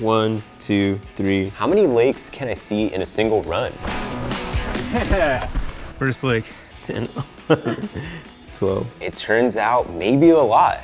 1, 2, 3. How many lakes can I see in a single run? First lake. 10, 11, 12. It turns out maybe a lot.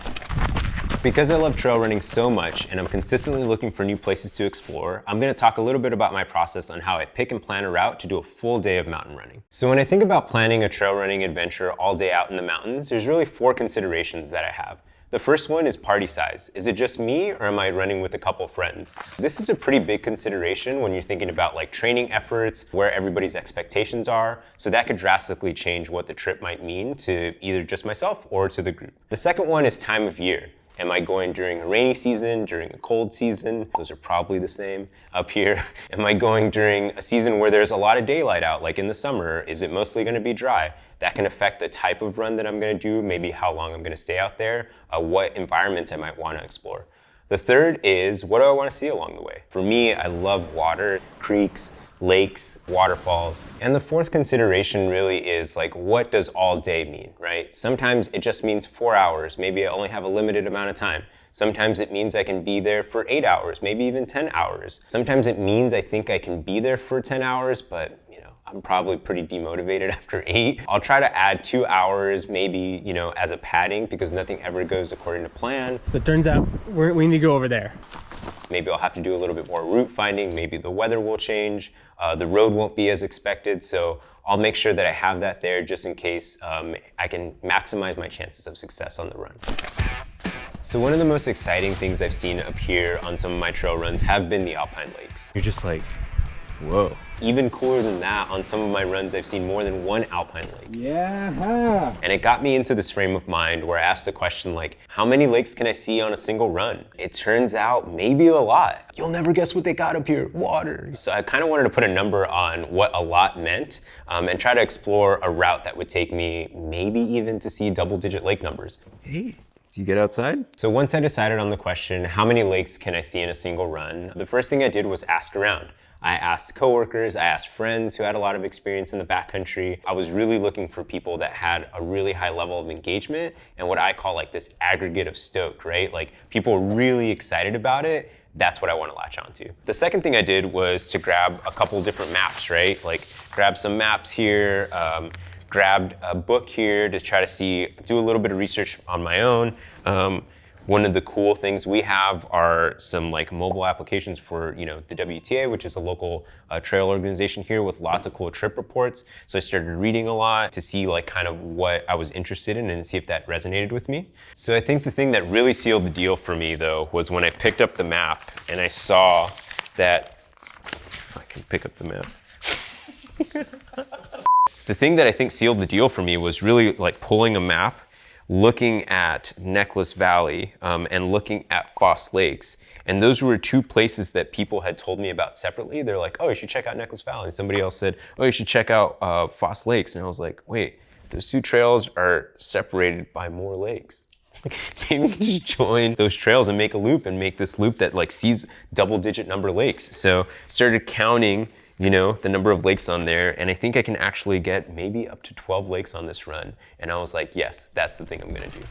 Because I love trail running so much and I'm consistently looking for new places to explore, I'm gonna talk a little bit about my process on how I pick and plan a route to do a full day of mountain running. So when I think about planning a trail running adventure all day out in the mountains, there's really 4 considerations that I have. The first one is party size. Is it just me or am I running with a couple friends? This is a pretty big consideration when you're thinking about like training efforts, where everybody's expectations are. So that could drastically change what the trip might mean to either just myself or to the group. The second one is time of year. Am I going during a rainy season, during a cold season? Those are probably the same up here. Am I going during a season where there's a lot of daylight out, like in the summer? Is it mostly gonna be dry? That can affect the type of run that I'm gonna do, maybe how long I'm gonna stay out there, what environments I might wanna explore. The third is, what do I wanna see along the way? For me, I love water, creeks, lakes, waterfalls. And the fourth consideration really is like, what does all day mean, right? Sometimes it just means 4 hours. Maybe I only have a limited amount of time. Sometimes it means I can be there for 8 hours, maybe even 10 hours. Sometimes it means I think I can be there for 10 hours, but I'm probably pretty demotivated after 8. I'll try to add 2 hours maybe, as a padding because nothing ever goes according to plan. So it turns out we need to go over there. Maybe I'll have to do a little bit more route finding. Maybe the weather will change. The road won't be as expected. So I'll make sure that I have that there just in case I can maximize my chances of success on the run. So one of the most exciting things I've seen up here on some of my trail runs have been the alpine lakes. You're just like, whoa. Even cooler than that, on some of my runs, I've seen more than one alpine lake. Yeah. And it got me into this frame of mind where I asked the question like, how many lakes can I see on a single run? It turns out maybe a lot. You'll never guess what they got up here, water. So I kind of wanted to put a number on what a lot meant and try to explore a route that would take me maybe even to see double-digit lake numbers. Hey. Do you get outside? So once I decided on the question, how many lakes can I see in a single run? The first thing I did was ask around. I asked coworkers, I asked friends who had a lot of experience in the backcountry. I was really looking for people that had a really high level of engagement and what I call like this aggregate of stoke, right? Like people really excited about it. That's what I want to latch onto. The second thing I did was to grab a couple different maps, right? Like grab some maps here, grabbed a book here to try to do a little bit of research on my own. One of the cool things we have are some like mobile applications for, the WTA, which is a local trail organization here with lots of cool trip reports. So I started reading a lot to see like kind of what I was interested in and see if that resonated with me. So I think the thing that really sealed the deal for me though was when I picked up the map and I saw that, if I can pick up the map. The thing that I think sealed the deal for me was really like pulling a map, looking at Necklace Valley and looking at Foss Lakes. And those were 2 places that people had told me about separately. They're like, oh, you should check out Necklace Valley. And somebody else said, oh, you should check out Foss Lakes. And I was like, wait, those 2 trails are separated by more lakes. Maybe we just join those trails and make a loop and make this loop that like sees double-digit number lakes. So started counting the number of lakes on there, and I think I can actually get maybe up to 12 lakes on this run. And I was like, yes, that's the thing I'm gonna do.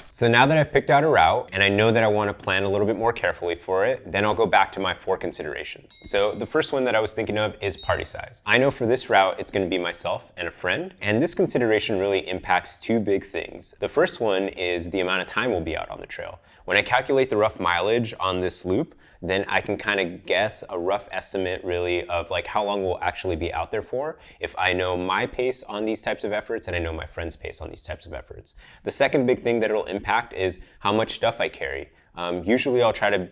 So now that I've picked out a route, and I know that I wanna plan a little bit more carefully for it, then I'll go back to my 4 considerations. So the first one that I was thinking of is party size. I know for this route, it's gonna be myself and a friend, and this consideration really impacts 2 big things. The first one is the amount of time we'll be out on the trail. When I calculate the rough mileage on this loop, then I can kind of guess a rough estimate really of like how long we'll actually be out there for if I know my pace on these types of efforts and I know my friend's pace on these types of efforts. The second big thing that it'll impact is how much stuff I carry. Usually I'll try to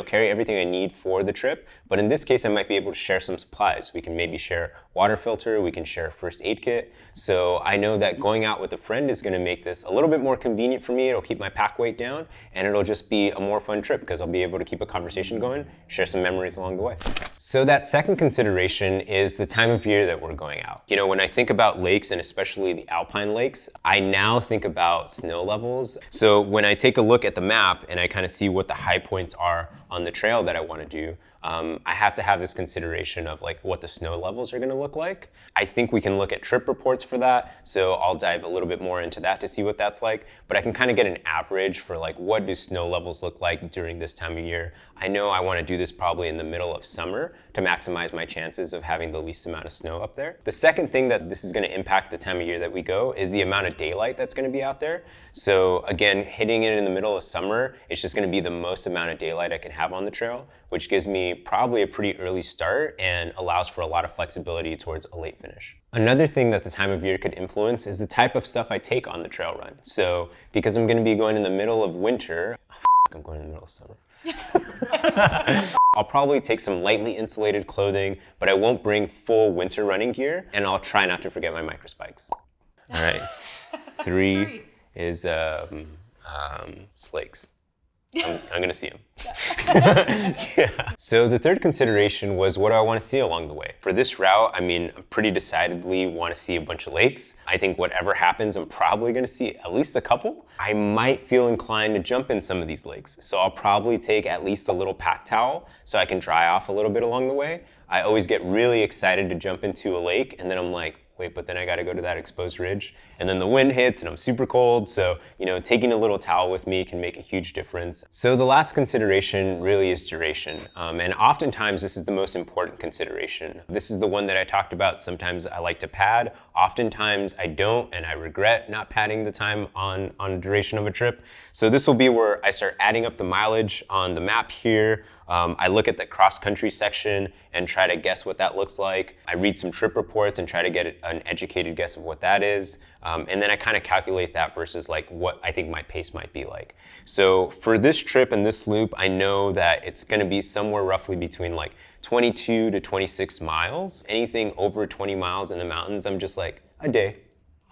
carry everything I need for the trip, but in this case I might be able to share some supplies. We can maybe share water filter, we can share a first aid kit. So I know that going out with a friend is going to make this a little bit more convenient for me. It'll keep my pack weight down and it'll just be a more fun trip because I'll be able to keep a conversation going, share some memories along the way. So that second consideration is the time of year that we're going out. When I think about lakes and especially the alpine lakes, I now think about snow levels. So when I take a look at the map and I kind of see what the high points are on the trail that I want to do, I have to have this consideration of like what the snow levels are going to look like. I think we can look at trip reports for that, so I'll dive a little bit more into that to see what that's like, but I can kind of get an average for like what do snow levels look like during this time of year. I know I want to do this probably in the middle of summer to maximize my chances of having the least amount of snow up there. The second thing that this is going to impact the time of year that we go is the amount of daylight that's going to be out there. So again, hitting it in the middle of summer, it's just going to be the most amount of daylight I can have on the trail, which gives me probably a pretty early start and allows for a lot of flexibility towards a late finish. Another thing that the time of year could influence is the type of stuff I take on the trail run. So because I'm going to be going in the middle of winter, I'm going in the middle of summer. I'll probably take some lightly insulated clothing, but I won't bring full winter running gear, and I'll try not to forget my micro spikes. All right, three is slikes. I'm gonna see them. Yeah. So the third consideration was, what do I want to see along the way? For this route, I mean, I pretty decidedly want to see a bunch of lakes. I think whatever happens, I'm probably gonna see at least a couple. I might feel inclined to jump in some of these lakes. So I'll probably take at least a little pack towel so I can dry off a little bit along the way. I always get really excited to jump into a lake, and then I'm like, wait, but then I gotta go to that exposed ridge, and then the wind hits and I'm super cold. So, taking a little towel with me can make a huge difference. So the last consideration really is duration. And oftentimes this is the most important consideration. This is the one that I talked about. Sometimes I like to pad. Oftentimes I don't, and I regret not padding the time on duration of a trip. So this will be where I start adding up the mileage on the map here. I look at the cross-country section and try to guess what that looks like. I read some trip reports and try to get an educated guess of what that is. And then I kind of calculate that versus like what I think my pace might be like. So for this trip and this loop, I know that it's going to be somewhere roughly between like 22 to 26 miles. Anything over 20 miles in the mountains, I'm just like, a day.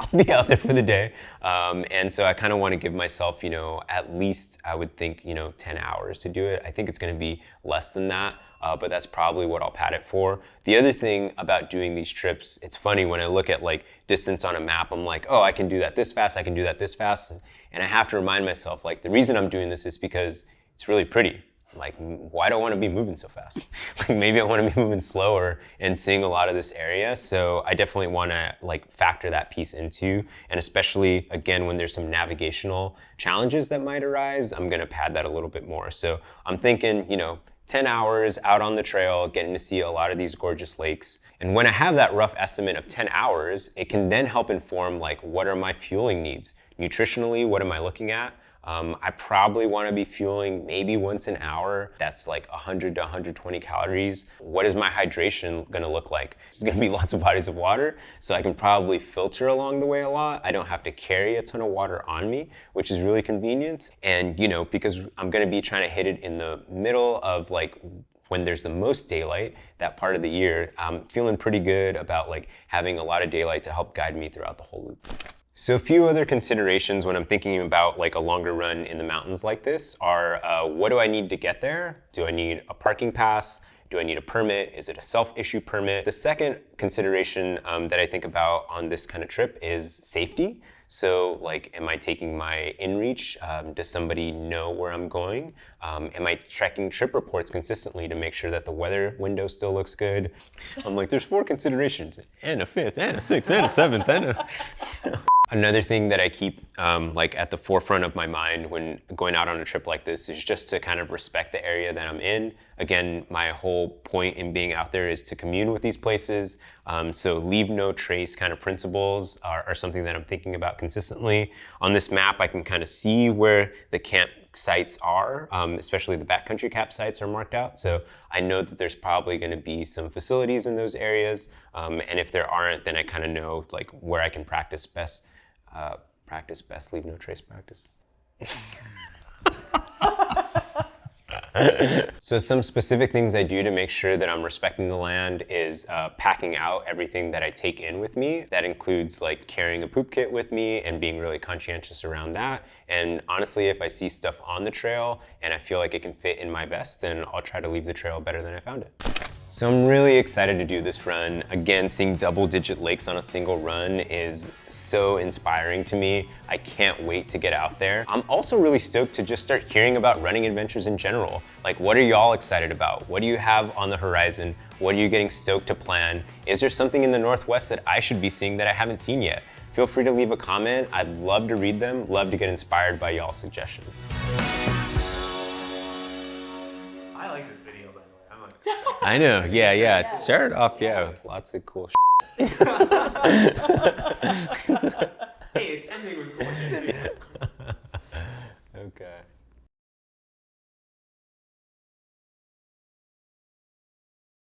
I'll be out there for the day. And so I kind of want to give myself, at least I would think, 10 hours to do it. I think it's going to be less than that, but that's probably what I'll pad it for. The other thing about doing these trips, it's funny when I look at like distance on a map, I'm like, oh, I can do that this fast. I can do that this fast. And I have to remind myself, like, the reason I'm doing this is because it's really pretty. Like, why do I want to be moving so fast? Like, maybe I want to be moving slower and seeing a lot of this area. So I definitely want to like factor that piece into, and especially again, when there's some navigational challenges that might arise, I'm going to pad that a little bit more. So I'm thinking, 10 hours out on the trail, getting to see a lot of these gorgeous lakes. And when I have that rough estimate of 10 hours, it can then help inform like, what are my fueling needs? Nutritionally, what am I looking at? I probably want to be fueling maybe once an hour. That's like 100 to 120 calories. What is my hydration going to look like? There's going to be lots of bodies of water, so I can probably filter along the way a lot. I don't have to carry a ton of water on me, which is really convenient. And, because I'm going to be trying to hit it in the middle of like when there's the most daylight, that part of the year, I'm feeling pretty good about like having a lot of daylight to help guide me throughout the whole loop. So a few other considerations when I'm thinking about like a longer run in the mountains like this are, what do I need to get there? Do I need a parking pass? Do I need a permit? Is it a self-issue permit? The second consideration that I think about on this kind of trip is safety. So like, am I taking my inReach? Does somebody know where I'm going? Am I checking trip reports consistently to make sure that the weather window still looks good? I'm like, there's 4 considerations, and a 5th, and a 6th, and a 7th, and a... Another thing that I keep like at the forefront of my mind when going out on a trip like this is just to kind of respect the area that I'm in. Again, my whole point in being out there is to commune with these places. So leave no trace kind of principles are something that I'm thinking about consistently. On this map, I can kind of see where the campsites are, especially the backcountry campsites are marked out. So I know that there's probably going to be some facilities in those areas. And if there aren't, then I kind of know like where I can practice best, leave no trace practice. So some specific things I do to make sure that I'm respecting the land is packing out everything that I take in with me. That includes like carrying a poop kit with me and being really conscientious around that. And honestly, if I see stuff on the trail and I feel like it can fit in my vest, then I'll try to leave the trail better than I found it. So I'm really excited to do this run. Again, seeing double-digit lakes on a single run is so inspiring to me. I can't wait to get out there. I'm also really stoked to just start hearing about running adventures in general. Like, what are y'all excited about? What do you have on the horizon? What are you getting stoked to plan? Is there something in the Northwest that I should be seeing that I haven't seen yet? Feel free to leave a comment. I'd love to read them, love to get inspired by y'all's suggestions. I like this video, by the way. I'm like, I know, yeah. It started off, with lots of cool hey, it's ending with cool. Okay.